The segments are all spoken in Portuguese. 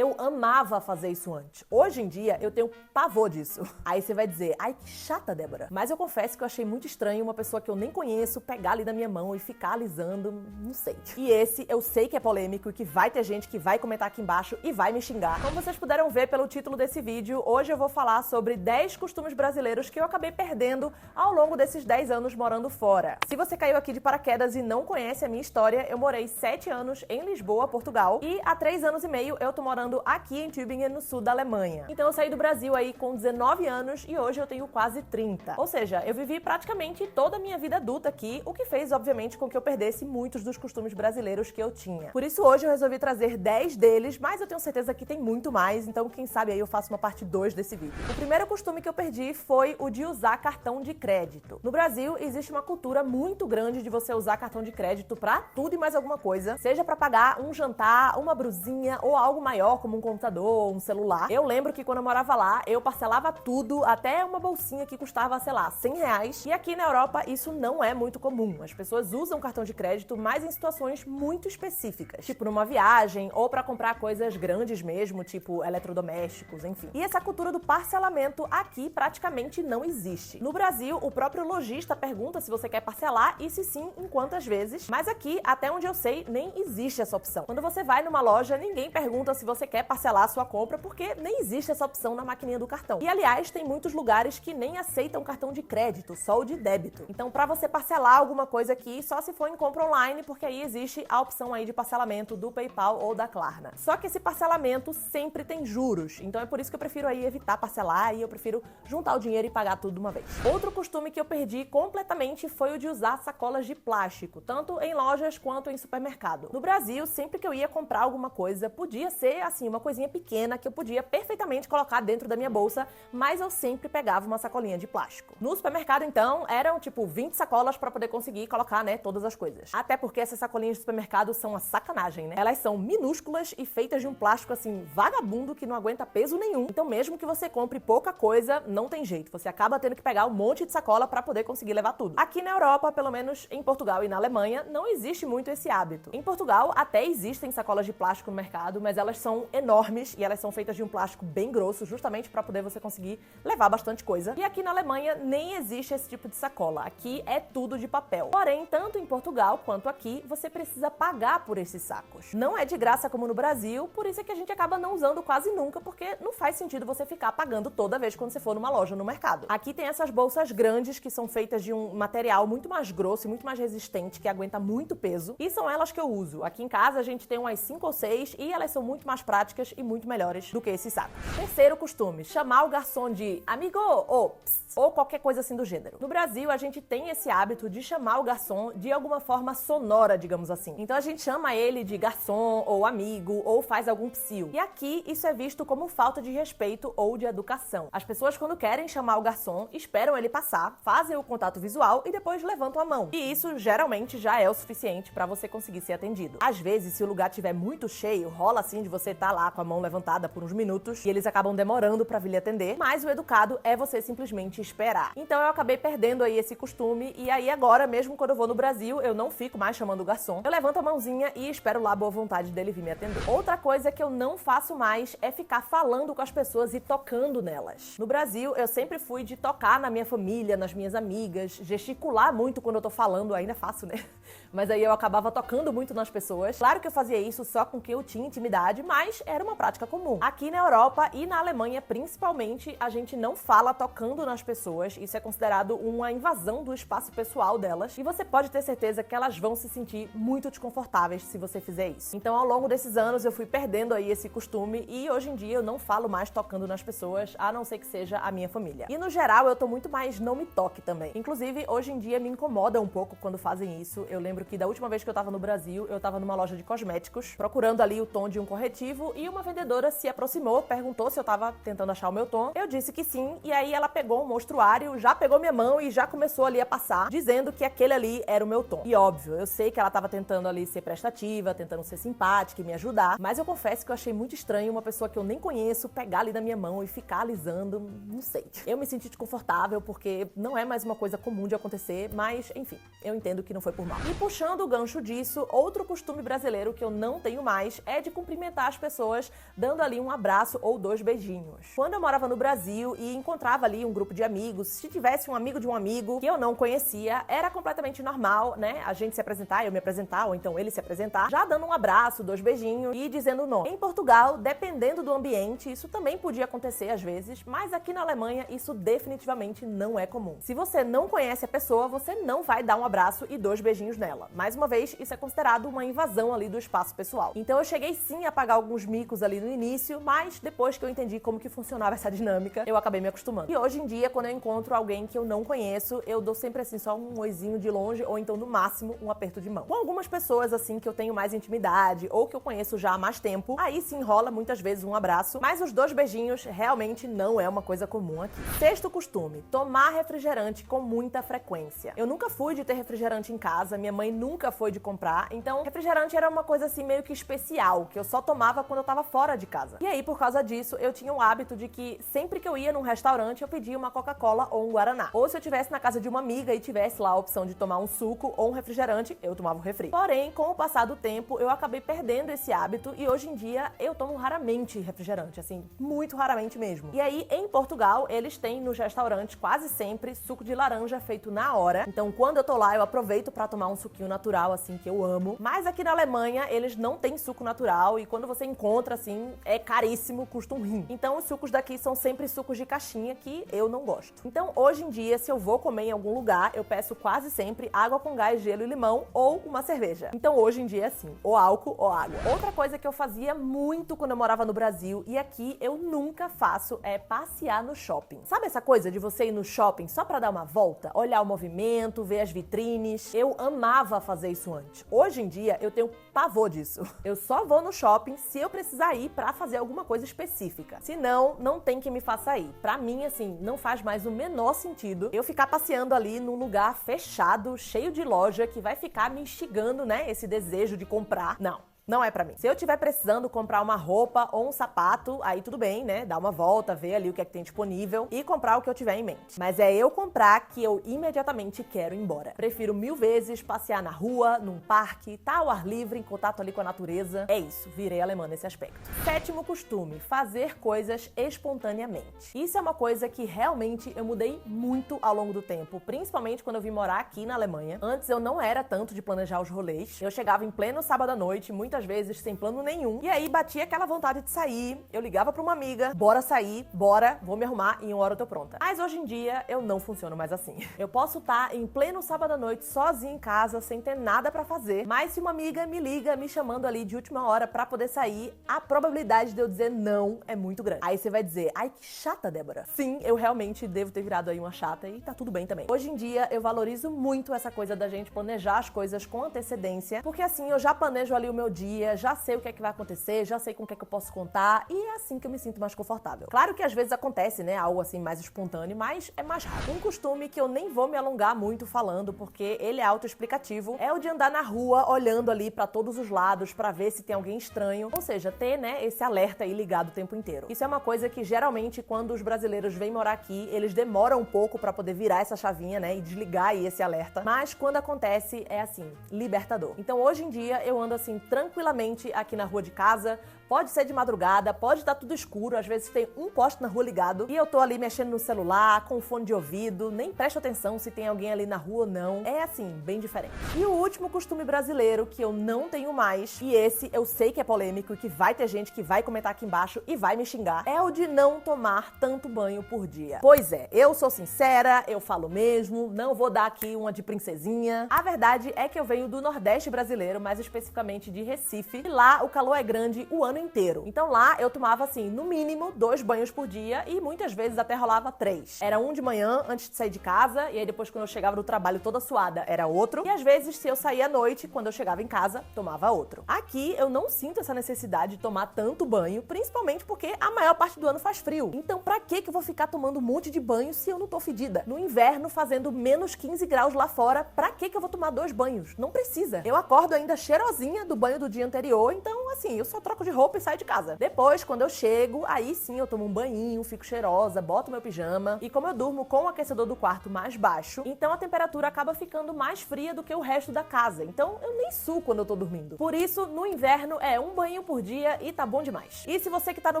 Eu amava fazer isso antes. Hoje em dia, eu tenho pavor disso. Aí você vai dizer, ai que chata, Débora. Mas eu confesso que eu achei muito estranho uma pessoa que eu nem conheço pegar ali na minha mão e ficar alisando, não sei. E esse eu sei que é polêmico e que vai ter gente que vai comentar aqui embaixo e vai me xingar. Como vocês puderam ver pelo título desse vídeo, hoje eu vou falar sobre 10 costumes brasileiros que eu acabei perdendo ao longo desses 10 anos morando fora. Se você caiu aqui de paraquedas e não conhece a minha história, eu morei 7 anos em Lisboa, Portugal, e há 3 anos e meio eu tô morando aqui em Tübingen, no sul da Alemanha. Então eu saí do Brasil aí com 19 anos e hoje eu tenho quase 30. Ou seja, eu vivi praticamente toda a minha vida adulta aqui, o que fez, obviamente, com que eu perdesse muitos dos costumes brasileiros que eu tinha. Por isso hoje eu resolvi trazer 10 deles, mas eu tenho certeza que tem muito mais, então quem sabe aí eu faço uma parte 2 desse vídeo. O primeiro costume que eu perdi foi o de usar cartão de crédito. No Brasil, existe uma cultura muito grande de você usar cartão de crédito pra tudo e mais alguma coisa, seja pra pagar um jantar, uma brusinha ou algo maior, como um computador, um celular. Eu lembro que quando eu morava lá, eu parcelava tudo, até uma bolsinha que custava, sei lá, 100 reais. E aqui na Europa, isso não é muito comum. As pessoas usam cartão de crédito, mas em situações muito específicas, tipo numa viagem ou pra comprar coisas grandes mesmo, tipo eletrodomésticos, enfim. E essa cultura do parcelamento aqui praticamente não existe. No Brasil, o próprio lojista pergunta se você quer parcelar e se sim, em quantas vezes. Mas aqui, até onde eu sei, nem existe essa opção. Quando você vai numa loja, ninguém pergunta se você quer parcelar a sua compra, porque nem existe essa opção na maquininha do cartão. E aliás, tem muitos lugares que nem aceitam cartão de crédito, só o de débito. Então, pra você parcelar alguma coisa aqui, só se for em compra online, porque aí existe a opção aí de parcelamento do PayPal ou da Klarna. Só que esse parcelamento sempre tem juros, então é por isso que eu prefiro aí evitar parcelar e eu prefiro juntar o dinheiro e pagar tudo de uma vez. Outro costume que eu perdi completamente foi o de usar sacolas de plástico, tanto em lojas quanto em supermercado. No Brasil, sempre que eu ia comprar alguma coisa, podia ser assim, uma coisinha pequena que eu podia perfeitamente colocar dentro da minha bolsa, mas eu sempre pegava uma sacolinha de plástico. No supermercado, então, eram tipo 20 sacolas para poder conseguir colocar, né, todas as coisas. Até porque essas sacolinhas de supermercado são uma sacanagem, né? Elas são minúsculas e feitas de um plástico assim, vagabundo, que não aguenta peso nenhum. Então, mesmo que você compre pouca coisa, não tem jeito. Você acaba tendo que pegar um monte de sacola para poder conseguir levar tudo. Aqui na Europa, pelo menos em Portugal e na Alemanha, não existe muito esse hábito. Em Portugal, até existem sacolas de plástico no mercado, mas elas são enormes e elas são feitas de um plástico bem grosso, justamente para poder você conseguir levar bastante coisa. E aqui na Alemanha nem existe esse tipo de sacola. Aqui é tudo de papel. Porém, tanto em Portugal quanto aqui, você precisa pagar por esses sacos. Não é de graça como no Brasil, por isso é que a gente acaba não usando quase nunca, porque não faz sentido você ficar pagando toda vez quando você for numa loja no mercado. Aqui tem essas bolsas grandes que são feitas de um material muito mais grosso e muito mais resistente, que aguenta muito peso, e são elas que eu uso. Aqui em casa a gente tem umas 5 ou 6 e elas são muito mais práticas e muito melhores do que esses sacos. Terceiro costume, chamar o garçom de amigo ou psst, ou qualquer coisa assim do gênero. No Brasil, a gente tem esse hábito de chamar o garçom de alguma forma sonora, digamos assim. Então a gente chama ele de garçom ou amigo ou faz algum psiu. E aqui isso é visto como falta de respeito ou de educação. As pessoas, quando querem chamar o garçom, esperam ele passar, fazem o contato visual e depois levantam a mão. E isso geralmente já é o suficiente para você conseguir ser atendido. Às vezes, se o lugar estiver muito cheio, rola assim de você estar lá com a mão levantada por uns minutos e eles acabam demorando para vir lhe atender, mas o educado é você simplesmente esperar. Então eu acabei perdendo aí esse costume e aí agora, mesmo quando eu vou no Brasil, eu não fico mais chamando o garçom. Eu levanto a mãozinha e espero lá a boa vontade dele vir me atender. Outra coisa que eu não faço mais é ficar falando com as pessoas e tocando nelas. No Brasil, eu sempre fui de tocar na minha família, nas minhas amigas, gesticular muito quando eu tô falando, ainda faço, né? Mas aí eu acabava tocando muito nas pessoas. Claro que eu fazia isso só com quem eu tinha intimidade, mas era uma prática comum. Aqui na Europa e na Alemanha, principalmente, a gente não fala tocando nas pessoas. Isso é considerado uma invasão do espaço pessoal delas. E você pode ter certeza que elas vão se sentir muito desconfortáveis se você fizer isso. Então, ao longo desses anos, eu fui perdendo aí esse costume e hoje em dia eu não falo mais tocando nas pessoas, a não ser que seja a minha família. E no geral, eu tô muito mais não me toque também. Inclusive, hoje em dia me incomoda um pouco quando fazem isso. Eu lembro que da última vez que eu tava no Brasil, eu tava numa loja de cosméticos, procurando ali o tom de um corretivo e uma vendedora se aproximou, perguntou se eu tava tentando achar o meu tom. Eu disse que sim, e aí ela pegou um monstruário, já pegou minha mão e já começou ali a passar, dizendo que aquele ali era o meu tom. E óbvio, eu sei que ela tava tentando ali ser prestativa, tentando ser simpática e me ajudar, mas eu confesso que eu achei muito estranho uma pessoa que eu nem conheço pegar ali na minha mão e ficar alisando, não sei. Eu me senti desconfortável porque não é mais uma coisa comum de acontecer, mas enfim, eu entendo que não foi por mal. E puxando o gancho disso, outro costume brasileiro que eu não tenho mais é de cumprimentar as pessoas pessoas dando ali um abraço ou 2 beijinhos. Quando eu morava no Brasil e encontrava ali um grupo de amigos, se tivesse um amigo de um amigo que eu não conhecia, era completamente normal, né? A gente se apresentar, eu me apresentar, ou então ele se apresentar, já dando um abraço, 2 beijinhos e dizendo o nome. Em Portugal, dependendo do ambiente, isso também podia acontecer às vezes, mas aqui na Alemanha isso definitivamente não é comum. Se você não conhece a pessoa, você não vai dar um abraço e 2 beijinhos nela. Mais uma vez, isso é considerado uma invasão ali do espaço pessoal. Então eu cheguei sim a pagar alguns micos ali no início, mas depois que eu entendi como que funcionava essa dinâmica, eu acabei me acostumando. E hoje em dia, quando eu encontro alguém que eu não conheço, eu dou sempre assim só um oizinho de longe ou então no máximo um aperto de mão. Com algumas pessoas assim que eu tenho mais intimidade ou que eu conheço já há mais tempo, aí sim rola muitas vezes um abraço, mas os 2 beijinhos realmente não é uma coisa comum aqui. Sexto costume, tomar refrigerante com muita frequência. Eu nunca fui de ter refrigerante em casa, minha mãe nunca foi de comprar, então refrigerante era uma coisa assim meio que especial, que eu só tomava quando eu tava fora de casa. E aí, por causa disso, eu tinha o hábito de que sempre que eu ia num restaurante, eu pedia uma Coca-Cola ou um Guaraná. Ou se eu estivesse na casa de uma amiga e tivesse lá a opção de tomar um suco ou um refrigerante, eu tomava um refri. Porém, com o passar do tempo, eu acabei perdendo esse hábito e hoje em dia eu tomo raramente refrigerante, assim, muito raramente mesmo. E aí, em Portugal, eles têm nos restaurantes quase sempre suco de laranja feito na hora. Então, quando eu tô lá, eu aproveito pra tomar um suquinho natural, assim, que eu amo. Mas aqui na Alemanha, eles não têm suco natural e quando você encontra, assim, é caríssimo, custa um rim. Então, os sucos daqui são sempre sucos de caixinha que eu não gosto. Então, hoje em dia, se eu vou comer em algum lugar, eu peço quase sempre água com gás, gelo e limão ou uma cerveja. Então, hoje em dia é assim, ou álcool ou água. Outra coisa que eu fazia muito quando eu morava no Brasil e aqui eu nunca faço é passear no shopping. Sabe essa coisa de você ir no shopping só pra dar uma volta? Olhar o movimento, ver as vitrines? Eu amava fazer isso antes. Hoje em dia, eu tenho pavor disso. Eu só vou no shopping se eu precisar ir pra fazer alguma coisa específica. Se não, não tem que me faça ir. Pra mim, assim, não faz mais o menor sentido eu ficar passeando ali num lugar fechado, cheio de loja, que vai ficar me instigando, né, esse desejo de comprar. Não é pra mim. Se eu estiver precisando comprar uma roupa ou um sapato, aí tudo bem, né? Dar uma volta, ver ali o que é que tem disponível e comprar o que eu tiver em mente. Mas é eu comprar que eu imediatamente quero ir embora. Prefiro 1000 vezes passear na rua, num parque, tá ao ar livre, em contato ali com a natureza. É isso, virei alemã nesse aspecto. Sétimo costume, fazer coisas espontaneamente. Isso é uma coisa que realmente eu mudei muito ao longo do tempo, principalmente quando eu vim morar aqui na Alemanha. Antes eu não era tanto de planejar os rolês. Eu chegava em pleno sábado à noite, muitas vezes sem plano nenhum, e aí batia aquela vontade de sair, eu ligava pra uma amiga, bora sair, bora, vou me arrumar e em 1 hora eu tô pronta. Mas hoje em dia eu não funciono mais assim. Eu posso estar em pleno sábado à noite, sozinha em casa, sem ter nada pra fazer, mas se uma amiga me liga, me chamando ali de última hora pra poder sair, a probabilidade de eu dizer não é muito grande. Aí você vai dizer, ai que chata, Débora. Sim, eu realmente devo ter virado aí uma chata e tá tudo bem também. Hoje em dia eu valorizo muito essa coisa da gente planejar as coisas com antecedência, porque assim eu já planejo ali o meu dia, já sei o que é que vai acontecer, já sei com o que é que eu posso contar e é assim que eu me sinto mais confortável. Claro que às vezes acontece, né, algo assim mais espontâneo, mas é mais raro. Um costume que eu nem vou me alongar muito falando, porque ele é autoexplicativo, é o de andar na rua olhando ali pra todos os lados pra ver se tem alguém estranho, ou seja, ter, né, esse alerta aí ligado o tempo inteiro. Isso é uma coisa que geralmente quando os brasileiros vêm morar aqui, eles demoram um pouco pra poder virar essa chavinha, né, e desligar aí esse alerta, mas quando acontece é assim, libertador. Então hoje em dia eu ando assim tranquilamente aqui na rua de casa, pode ser de madrugada, pode estar tudo escuro, às vezes tem um poste na rua ligado e eu tô ali mexendo no celular, com fone de ouvido, nem presto atenção se tem alguém ali na rua ou não. É assim, bem diferente. E o último costume brasileiro que eu não tenho mais, e esse eu sei que é polêmico e que vai ter gente que vai comentar aqui embaixo e vai me xingar, é o de não tomar tanto banho por dia. Pois é, eu sou sincera, eu falo mesmo, não vou dar aqui uma de princesinha. A verdade é que eu venho do Nordeste brasileiro, mais especificamente de Recife, e lá o calor é grande o ano inteiro. Então lá eu tomava assim, no mínimo 2 banhos por dia e muitas vezes até rolava 3. Era um de manhã antes de sair de casa e aí depois quando eu chegava do trabalho toda suada era outro. E às vezes se eu saía à noite, quando eu chegava em casa, tomava outro. Aqui eu não sinto essa necessidade de tomar tanto banho, principalmente porque a maior parte do ano faz frio. Então pra que eu vou ficar tomando um monte de banho se eu não tô fedida? No inverno fazendo menos 15 graus lá fora, pra que eu vou tomar 2 banhos? Não precisa. Eu acordo ainda cheirosinha do banho do dia anterior, então assim, eu só troco de roupa roupa e saio de casa. Depois, quando eu chego, aí sim eu tomo um banhinho, fico cheirosa, boto meu pijama. E como eu durmo com o aquecedor do quarto mais baixo, então a temperatura acaba ficando mais fria do que o resto da casa. Então eu nem suo quando eu tô dormindo. Por isso, no inverno é um banho por dia e tá bom demais. E se você que tá no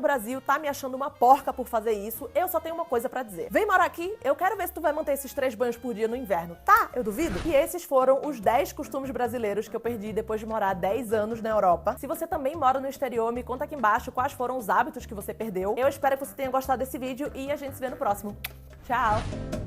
Brasil tá me achando uma porca por fazer isso, eu só tenho uma coisa pra dizer. Vem morar aqui, eu quero ver se tu vai manter esses 3 banhos por dia no inverno. Tá? Eu duvido. E esses foram os 10 costumes brasileiros que eu perdi depois de morar 10 anos na Europa. Se você também mora no exterior, me conta aqui embaixo quais foram os hábitos que você perdeu. Eu espero que você tenha gostado desse vídeo e a gente se vê no próximo. Tchau!